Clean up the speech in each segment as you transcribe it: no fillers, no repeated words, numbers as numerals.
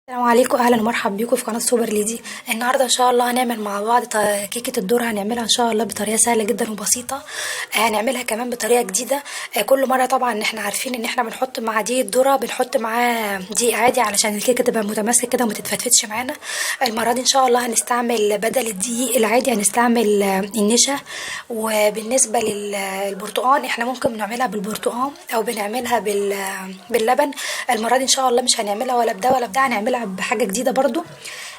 السلام عليكم، اهلا ومرحبا بيكم في قناه سوبر ليدي. النهارده ان شاء الله هنعمل مع بعض كيكه الذره. هنعملها ان شاء الله بطريقه سهله جدا وبسيطه. هنعملها كمان بطريقه جديده. كل مره طبعا احنا عارفين ان احنا بنحط مع دي الذره بنحط معاه دقيق عادي علشان الكيكه تبقى متماسكه كده وما تتفتفتش معانا. المره دي ان شاء الله هنستعمل بدل الدقيق العادي هنستعمل النشا. وبالنسبه للبرتقال احنا ممكن نعملها بالبرتقال او بنعملها باللبن. المره دي ان شاء الله مش هنعملها ولا بده ولا بده، هنعملها بحاجه جديده برضو.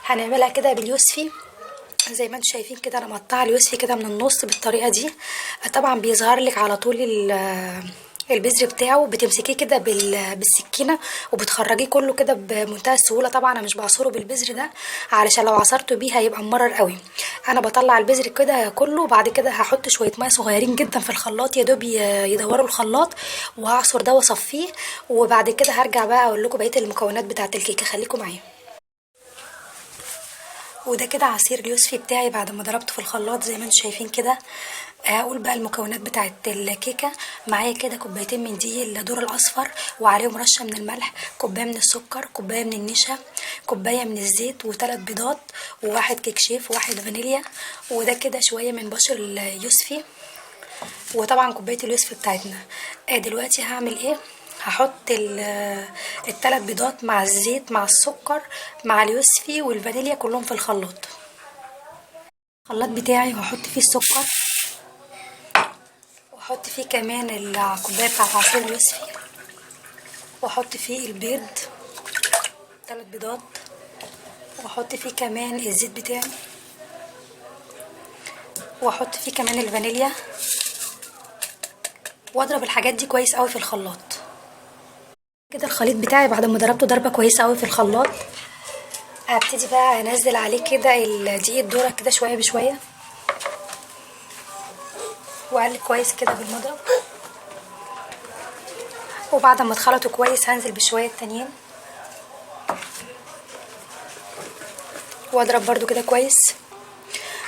هنعملها كده باليوسفي. زي ما انتم شايفين كده انا مقطعه اليوسفي كده من النص بالطريقه دي. طبعا بيظهر لك على طول البذر بتاعه، بتمسكيه كده بالسكينه وبتخرجيه كله كده بمنتهى السهوله. طبعا انا مش بعصره بالبذر ده علشان لو عصرته بيه هيبقى مرر قوي. انا بطلع البذر كده كله وبعد كده هحط شويه ميه صغيرين جدا في الخلاط يا دوب يدوروا الخلاط، وهعصر ده واصفيه. وبعد كده هرجع بقى اقول لكم بقيه المكونات بتاعه الكيكه، خليكم معايا. وده كده عصير اليوسفي بتاعي بعد ما ضربته في الخلاط زي ما انتم شايفين كده. هقول بقى المكونات بتاعت الكيكه. معايا كده كوبايتين من دقيق الذره الاصفر وعليهم رشه من الملح، كوبايه من السكر، كوبايه من النشا، كوبايه من الزيت، وثلاث بيضات، وواحد كيك شيف، وواحد فانيليا. وده كده شويه من بشر اليوسفي، وطبعا كوبايه اليوسفي بتاعتنا. دلوقتي هعمل ايه؟ هحط الثلاث بيضات مع الزيت مع السكر مع اليوسفي والفانيليا كلهم في الخلاط. الخلاط بتاعي وهحط فيه السكر، واحط فيه كمان الكوبايه بتاعت عصير اليوسفي، واحط فيه البيض 3 بيضات، واحط فيه كمان الزيت بتاعي، واحط فيه كمان الفانيليا، واضرب الحاجات دي كويس قوي في الخلاط. كده الخليط بتاعي بعد ما ضربته ضربه كويسه قوي في الخلاط، هبتدي بقى انزل عليه كده دقيق الذره كده شويه بشويه، واقلب كويس كده بالمضرب. وبعد ما اتخلطوا كويس هنزل بشويه التانيين واضرب برضو كده كويس.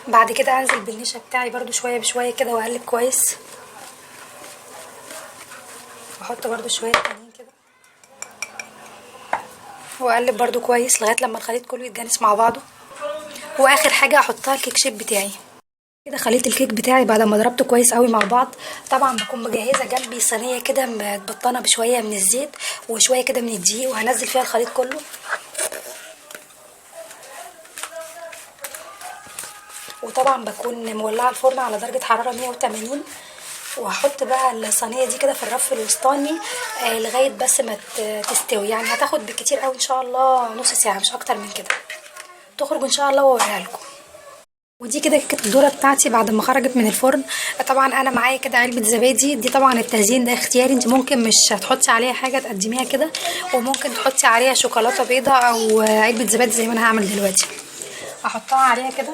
بعد كده هنزل بالنشا بتاعي برضو شويه بشويه كده واقلب كويس، واحط برضو شويه تانيين كده واقلب برضو كويس لغايه لما الخليط كله يتجانس مع بعضه. واخر حاجه هحطها الكيك شيب بتاعي. كده خليط الكيك بتاعي بعد ما ضربته كويس قوي مع بعض. طبعا بكون مجهزه جنبي صينيه كده متبطنه بشويه من الزيت وشويه كده من الدقيق، وهنزل فيها الخليط كله. وطبعا بكون مولعه الفرن على درجه حراره 180، وهحط بقى الصينيه دي كده في الرف الوسطاني لغايه بس ما تستوي. يعني هتاخد بالكتير قوي ان شاء الله نص ساعه مش اكتر من كده، تخرج ان شاء الله واوريها لكم. ودي كده كيكه الذره بتاعتي بعد ما خرجت من الفرن. طبعا انا معايا كده علبه زبادي، دي طبعا التزيين ده اختياري، انت ممكن مش هتحطي عليها حاجه تقدميها كده، وممكن تحطي عليها شوكولاته بيضاء او علبه زبادي زي ما انا هعمل دلوقتي. احطها عليها كده،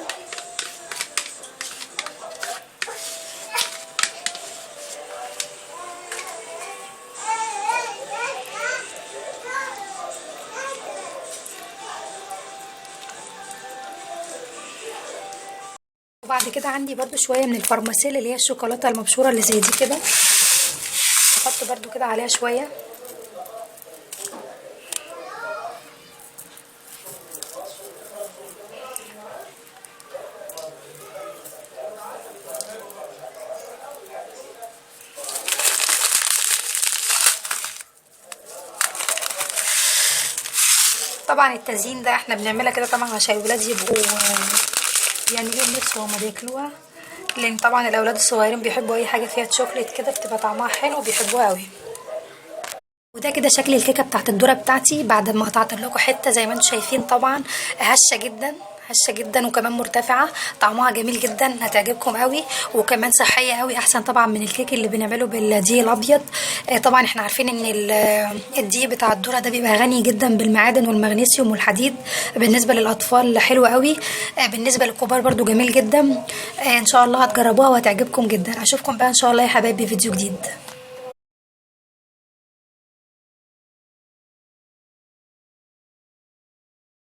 وبعد كده عندي برضو شويه من الفارماسيل اللي هي الشوكولاته المبشوره اللي زي دي كده، احط برضو كده عليها شويه. طبعا التزيين ده احنا بنعملها كده طبعا عشان الولاد يبقوا يعني ليهم نفس وهما بياكلوها، لان طبعا الاولاد الصغيرين بيحبوا اي حاجه فيها شوكليت كده بتبقى طعمها حلو وبيحبوها قوي. وده كده شكل الكيكه بتاعت الذره بتاعتي بعد ما قطعت لكم حته زي ما انتم شايفين. طبعا هشه جدا هشه جدا وكمان مرتفعه، طعمها جميل جدا هتعجبكم قوي، وكمان صحيه قوي احسن طبعا من الكيك اللي بنعمله بالدقيق الابيض. طبعا احنا عارفين ان الدقيق بتاع الذره ده بيبقى غني جدا بالمعادن والمغنيسيوم والحديد. بالنسبه للاطفال حلو قوي، بالنسبه للكبار برضو جميل جدا. ان شاء الله هتجربوها وهتعجبكم جدا. اشوفكم بقى ان شاء الله يا حبايبي فيديو جديد.